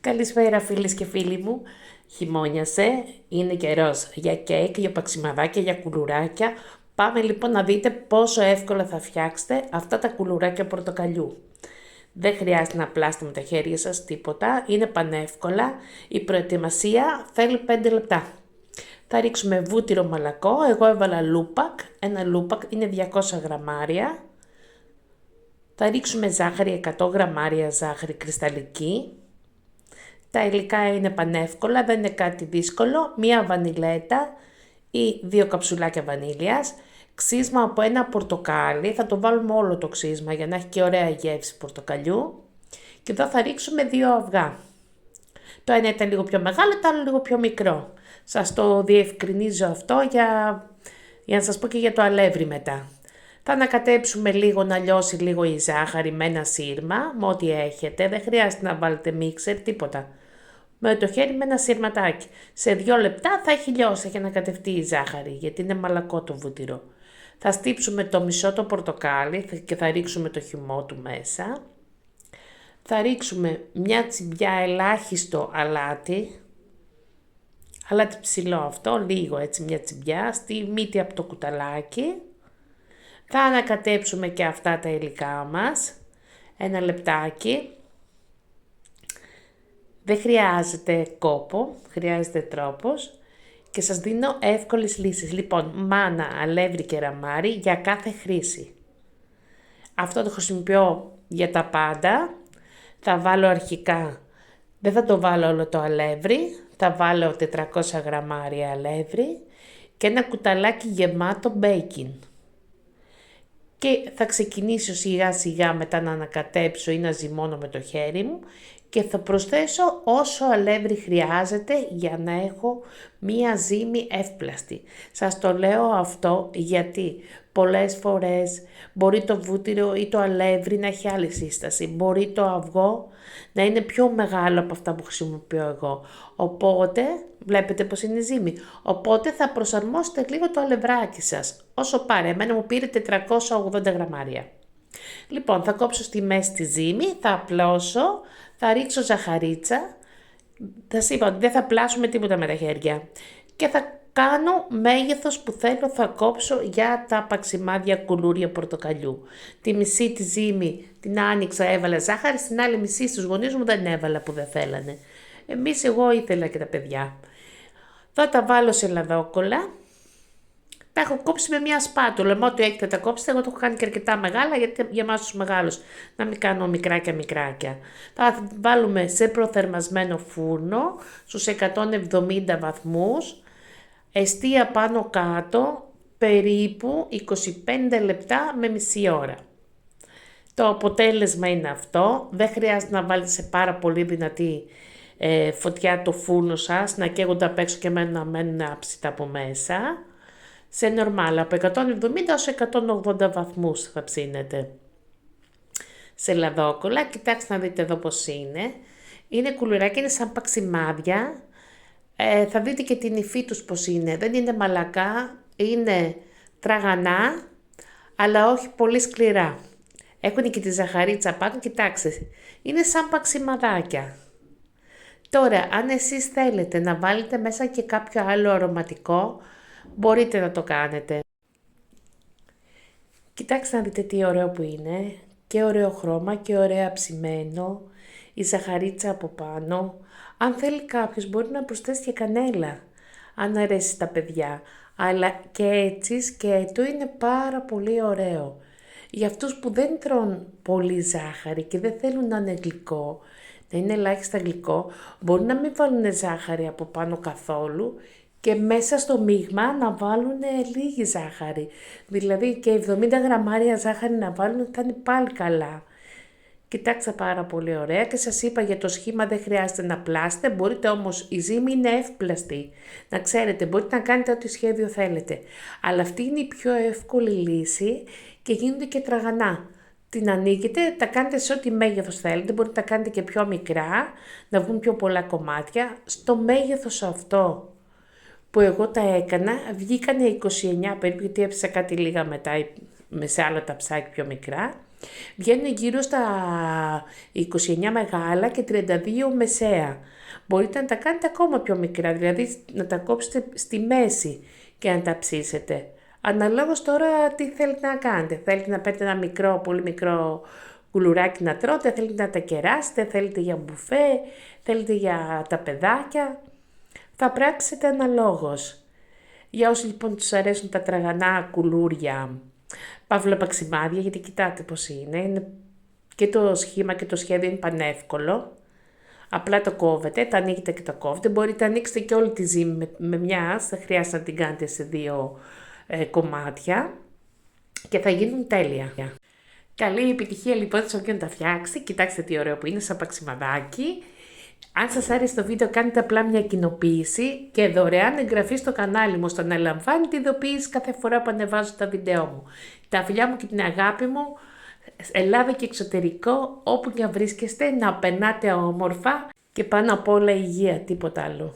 Καλησπέρα φίλες και φίλοι μου. Χειμώνιασε, είναι καιρός για κέικ, για παξιμαδάκια, για κουλουράκια. Πάμε λοιπόν να δείτε πόσο εύκολα θα φτιάξετε αυτά τα κουλουράκια πορτοκαλιού. Δεν χρειάζεται να πλάσετε με τα χέρια σας τίποτα, είναι πανεύκολα. Η προετοιμασία θέλει 5 λεπτά. Θα ρίξουμε βούτυρο μαλακό, εγώ έβαλα λούπακ, ένα λούπακ είναι 200 γραμμάρια. Θα ρίξουμε ζάχαρη, 100 γραμμάρια ζάχαρη κρυσταλλική. Τα υλικά είναι πανεύκολα, δεν είναι κάτι δύσκολο. Μία βανιλέτα ή 2 καψουλάκια βανίλιας. Ξύσμα από ένα πορτοκάλι, θα το βάλουμε όλο το ξύσμα για να έχει και ωραία γεύση πορτοκαλιού. Και εδώ θα ρίξουμε 2 αυγά. Το ένα ήταν λίγο πιο μεγάλο, το άλλο λίγο πιο μικρό. Σας το διευκρινίζω αυτό για να σας πω και για το αλεύρι μετά. Θα ανακατέψουμε λίγο να λιώσει λίγο η ζάχαρη με ένα σύρμα, με ό,τι έχετε. Δεν χρειάζεται να βάλετε μίξερ, τίποτα. Με το χέρι με ένα σύρματάκι. Σε 2 λεπτά θα έχει λιώσει, έχει ανακατευτεί η ζάχαρη, γιατί είναι μαλακό το βούτυρο. Θα στύψουμε το μισό το πορτοκάλι και θα ρίξουμε το χυμό του μέσα. Θα ρίξουμε μια τσιμπιά ελάχιστο αλάτι ψηλό αυτό, λίγο έτσι μια τσιμπιά, στη μύτη από το κουταλάκι. Θα ανακατέψουμε και αυτά τα υλικά μας, ένα λεπτάκι. Δεν χρειάζεται κόπο, χρειάζεται τρόπος και σας δίνω εύκολες λύσεις. Λοιπόν, μάνα, αλεύρι και ραμάρι για κάθε χρήση. Αυτό το χρησιμοποιώ για τα πάντα. Θα βάλω αρχικά, δεν θα το βάλω όλο το αλεύρι, θα βάλω 400 γραμμάρια αλεύρι και ένα κουταλάκι γεμάτο μπέικιν. Και θα ξεκινήσω σιγά σιγά μετά να ανακατέψω ή να ζυμώνω με το χέρι μου και θα προσθέσω όσο αλεύρι χρειάζεται για να έχω μία ζύμη εύπλαστη. Σας το λέω αυτό γιατί πολλές φορές μπορεί το βούτυρο ή το αλεύρι να έχει άλλη σύσταση. Μπορεί το αυγό να είναι πιο μεγάλο από αυτά που χρησιμοποιώ εγώ. Οπότε, βλέπετε πως είναι ζύμη. Οπότε θα προσαρμόσετε λίγο το αλευράκι σας. Όσο πάρε, εμένα μου πήρε 480 γραμμάρια. Λοιπόν, θα κόψω στη μέση τη ζύμη, θα απλώσω, θα ρίξω ζαχαρίτσα. Θα σας είπα ότι δεν θα πλάσουμε τίποτα με τα χέρια. Και θα κάνω μέγεθος που θέλω, θα κόψω για τα παξιμάδια κουλούρια πορτοκαλιού. Τη μισή τη ζύμη την άνοιξα, έβαλα ζάχαρη, στην άλλη μισή στους γονείς μου δεν έβαλα που δεν θέλανε. Εγώ ήθελα και τα παιδιά. Θα τα βάλω σε λαδόκολλα. Τα έχω κόψει με μια σπάτουλα. Με ό,τι έχετε τα κόψετε, εγώ το έχω κάνει και αρκετά μεγάλα, γιατί για εμάς τους μεγάλους να μην κάνω μικράκια. Θα βάλουμε σε προθερμασμένο φούρνο στους 170 βαθμούς, εστία πάνω κάτω, περίπου 25 λεπτά με μισή ώρα. Το αποτέλεσμα είναι αυτό. Δεν χρειάζεται να βάλετε σε πάρα πολύ δυνατή φωτιά το φούρνο σας, να καίγονται απ' έξω και να μένουν άψητα από μέσα. Σε νορμάλ, από 170 ως 180 βαθμούς θα ψήνετε. Σε λαδόκολλα, κοιτάξτε να δείτε εδώ πως είναι. Είναι κουλουράκια, είναι σαν παξιμάδια. Θα δείτε και την υφή τους πως είναι. Δεν είναι μαλακά, είναι τραγανά, αλλά όχι πολύ σκληρά. Έχουν και τη ζαχαρίτσα πάνω, κοιτάξτε. Είναι σαν παξιμαδάκια. Τώρα, αν εσείς θέλετε να βάλετε μέσα και κάποιο άλλο αρωματικό, μπορείτε να το κάνετε. Κοιτάξτε να δείτε τι ωραίο που είναι. Και ωραίο χρώμα και ωραία ψημένο. Η ζαχαρίτσα από πάνω. Αν θέλει κάποιος μπορεί να προσθέσει και κανέλα. Αν αρέσει στα παιδιά. Αλλά και έτσι σκέτο είναι πάρα πολύ ωραίο. Για αυτούς που δεν τρώνε πολύ ζάχαρη και δεν θέλουν να είναι γλυκό, να είναι ελάχιστα γλυκό, μπορεί να μην βάλουν ζάχαρη από πάνω καθόλου και μέσα στο μείγμα να βάλουν λίγη ζάχαρη. Δηλαδή και 70 γραμμάρια ζάχαρη να βάλουν θα είναι πάλι καλά. Κοιτάξτε, πάρα πολύ ωραία και σας είπα για το σχήμα δεν χρειάζεται να πλάσετε, μπορείτε όμως, η ζύμη είναι εύπλαστη. Να ξέρετε, μπορείτε να κάνετε ό,τι σχέδιο θέλετε. Αλλά αυτή είναι η πιο εύκολη λύση και γίνονται και τραγανά. Την ανοίγετε, τα κάνετε σε ό,τι μέγεθος θέλετε, μπορείτε να τα κάνετε και πιο μικρά, να βγουν πιο πολλά κομμάτια. Στο μέγεθος αυτό που εγώ τα έκανα, βγήκανε 29 περίπου, γιατί έπαιξα κάτι λίγα μετά σε άλλα ταψάκια πιο μικρά. Βγαίνουν γύρω στα 29 μεγάλα και 32 μεσαία. Μπορείτε να τα κάνετε ακόμα πιο μικρά, δηλαδή να τα κόψετε στη μέση και να τα ψήσετε. Αναλόγως τώρα τι θέλετε να κάνετε. Θέλετε να παίρνετε ένα μικρό, πολύ μικρό κουλουράκι να τρώτε, θέλετε να τα κεράσετε, θέλετε για μπουφέ, θέλετε για τα παιδάκια. Θα πράξετε αναλόγως. Για όσοι λοιπόν τους αρέσουν τα τραγανά κουλούρια, παύλα παξιμάδια, γιατί κοιτάτε πως είναι και το σχήμα και το σχέδιο είναι πανεύκολο. Απλά το κόβετε, τα ανοίγετε και το κόβετε. Μπορείτε να ανοίξετε και όλη τη ζύμη με μια, δεν χρειάζεται να την κάνετε σε δύο κομμάτια και θα γίνουν τέλεια. Καλή επιτυχία λοιπόν σε όποιον τα φτιάξει. Κοιτάξτε τι ωραίο που είναι σαν παξιμαδάκι. Αν σας άρεσε το βίντεο κάντε απλά μια κοινοποίηση και δωρεάν εγγραφή στο κανάλι μου ώστε να λαμβάνετε ειδοποίηση κάθε φορά που ανεβάζω τα βίντεό μου. Τα φιλιά μου και την αγάπη μου, Ελλάδα και εξωτερικό, όπου και αν βρίσκεστε, να περνάτε όμορφα και πάνω απ' όλα υγεία, τίποτα άλλο.